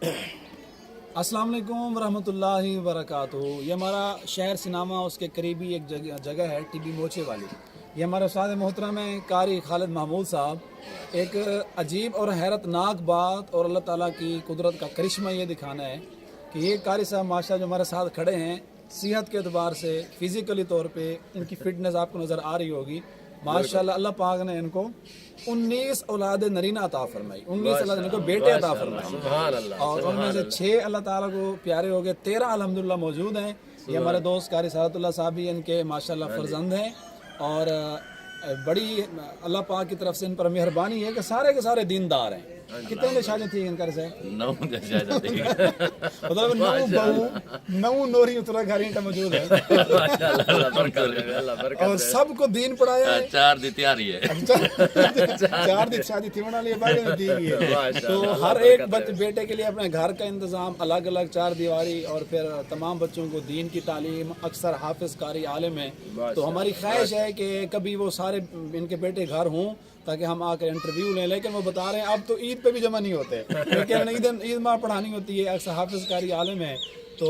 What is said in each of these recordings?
अस्सलाम वालेकुम रहमतुल्लाहि वबरकातुहू। ये हमारा शहर सिनामा उसके करीबी एक जगह है टीबी मोचे वाली। ये हमारे उस्ताद मोहतरम हैं कारी खालिद महमूद साहब। एक अजीब और हैरतनाक बात और अल्लाह ताला की कुदरत का करिश्मा ये दिखाना है कि ये कारी साहब माशा जो हमारे साथ खड़े हैं, सेहत के अतबार से फिज़िकली तौर पे इनकी फ़िटनेस आपको नज़र आ रही होगी। माशाल्लाह अल्लाह पाक ने इनको 19 औलाद नरीना अता फरमाई, 19 औलाद इनको बेटे अता फरमाई और उनमें से 6 अल्लाह ताला को प्यारे हो गए, 13 अल्हम्दुलिल्लाह मौजूद हैं। ये हमारे दोस्त कारी सादतुल्लाह साहब भी इनके माशाल्लाह फर्जंद हैं और बड़ी अल्लाह पाक की तरफ से इन पर मेहरबानी है कि सारे के सारे दीनदार हैं। कितने निशाने थी इनकर से 9 निशाने थी मतलब 9 बहू 9 नोरी उतरा घरी का मौजूद है और सबको दीन पढ़ाया है। 4 दी तैयारी है 4 दिन शादी थी बना लिए बाकी दी है। तो हर एक बेटे के लिए अपने घर का इंतजाम अलग अलग 4 दीवारी और फिर तमाम बच्चों को दीन की तालीम, अक्सर हाफिज कारी आलिम है। तो हमारी ख्वाहिश है कि कभी वो सारे इनके बेटे घर हों ताकि हम आकर इंटरव्यू लें। लेकिन वो बता रहे हैं अब तो ईद पे भी जमा नहीं होते, लेकिन ईद माँ पढ़ानी होती है, अक्सर हाफिज कारी आलिम है। तो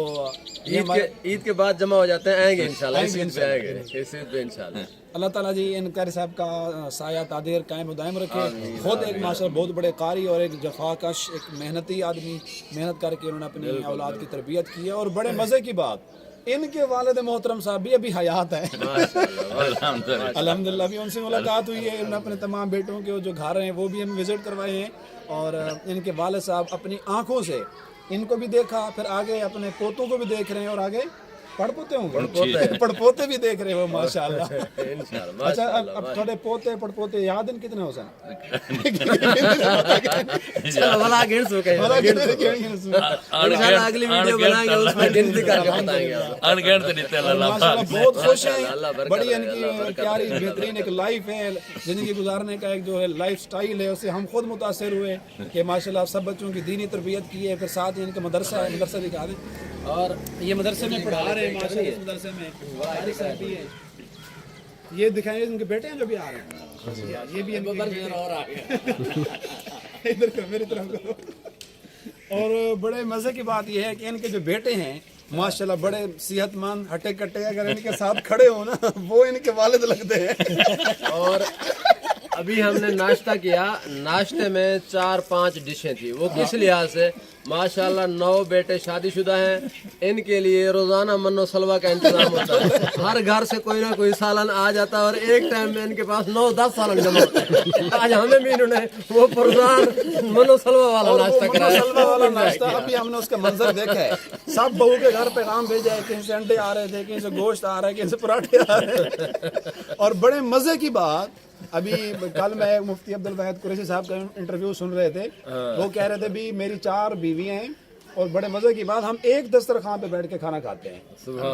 ईद के बाद जमा हो जाते हैं, आएंगे इंशाल्लाह इस ईद पे इंशाल्लाह। अल्लाह ताला जी इन कारी साहब का साया तादेर कायम दायम रखे। खुद एक माशाल्लाह बहुत बड़े कारी और एक जफाकश एक मेहनती आदमी, मेहनत करके उन्होंने अपनी औलाद की तरबियत की है। और बड़े मज़े की बात, इनके वालिद मोहतरम साहब भी अभी हयात हैं अल्हम्दुलिल्लाह। भी उनसे मुलाकात हुई है, उन्होंने अपने तमाम बेटों के जो घर हैं वो भी हम विज़िट करवाए हैं और इनके वालिद साहब अपनी आँखों से इनको भी देखा, फिर आगे अपने पोतों को भी देख रहे हैं और आगे पड़पोते होंगे, पड़पोते भी देख रहे हो माशाल्लाह। अच्छा अब थोड़े पोते पड़पोते याद हैं कितने हो सन अगली वीडियो बनाएंगे उसमें गिनती करके बताएंगे। बहुत खुश हैं, बड़ी इनकी प्यारी बेहतरीन एक लाइफ है, जिंदगी गुजारने का एक जो है लाइफ स्टाइल है, उससे हम खुद मुतासर हुए कि माशाल्लाह सब बच्चों की दीनी तरबियत की है। फिर साथ ही इनका मदरसा है, मदरसा दिखा दें। और ये मदरसे में पढ़ा रहे हैं माशाल्लाह, इस मदरसे में कारी साहब भी है। ये दिखाएंगे इनके बेटे हैं जो भी आ रहे हैं, ये भी इधर का मेरी तरफ करो। और बड़े मज़े की बात यह है कि इनके जो बेटे हैं माशाल्लाह बड़े सेहतमंद हट्टे कट्टे, अगर इनके साथ खड़े हो ना वो इनके वालिद लगते हैं। और अभी हमने नाश्ता किया, नाश्ते में 4-5 डिशें थी। वो किस लिहाज से माशाल्लाह 9 बेटे शादीशुदा हैं, इनके लिए रोजाना मन्नो सलवा का इंतजाम होता है। हर घर से कोई ना कोई सालन आ जाता है और एक टाइम में इनके पास 9-10 सालन जमा होते हैं। आज हमें भी इन्होंने वो पुरजार मन्नो सलवा वाला नाश्ता कराया। सलवा वाला नाश्ता अभी हमने उसका मंजर देखा है। सब बहू के घर पैगाम भेजा है, कहीं से अंडे आ रहे थे, कहीं से गोश्त आ रहा है, कहीं से पराठे आ रहे हैं। और बड़े मजे की बात, अभी कल मैं मुफ्ती अब्दुल वाहिद कुरैशी साहब का इंटरव्यू सुन रहे थे, वो कह रहे थे भी मेरी 4 बीवियां हैं और बड़े मज़े की बात हम एक दस्तरखान पे बैठ के खाना खाते हैं।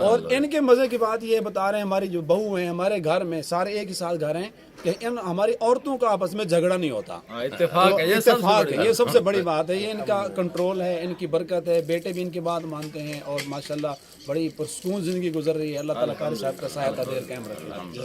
और इनके मज़े की बात ये बता रहे हैं, हमारी जो बहू हैं हमारे घर में सारे एक ही साथ घर हैं कि इन हमारी औरतों का आपस में झगड़ा नहीं होता, इत्तेफाक है। ये सबसे बड़ी बात है, ये इनका कंट्रोल है, इनकी बरकत है। बेटे भी इनकी बात मानते हैं और माशाल्लाह बड़ी पुरसकून ज़िंदगी गुजर रही है। अल्लाह ताला कारी साहब का साया तादेर कायम रखे।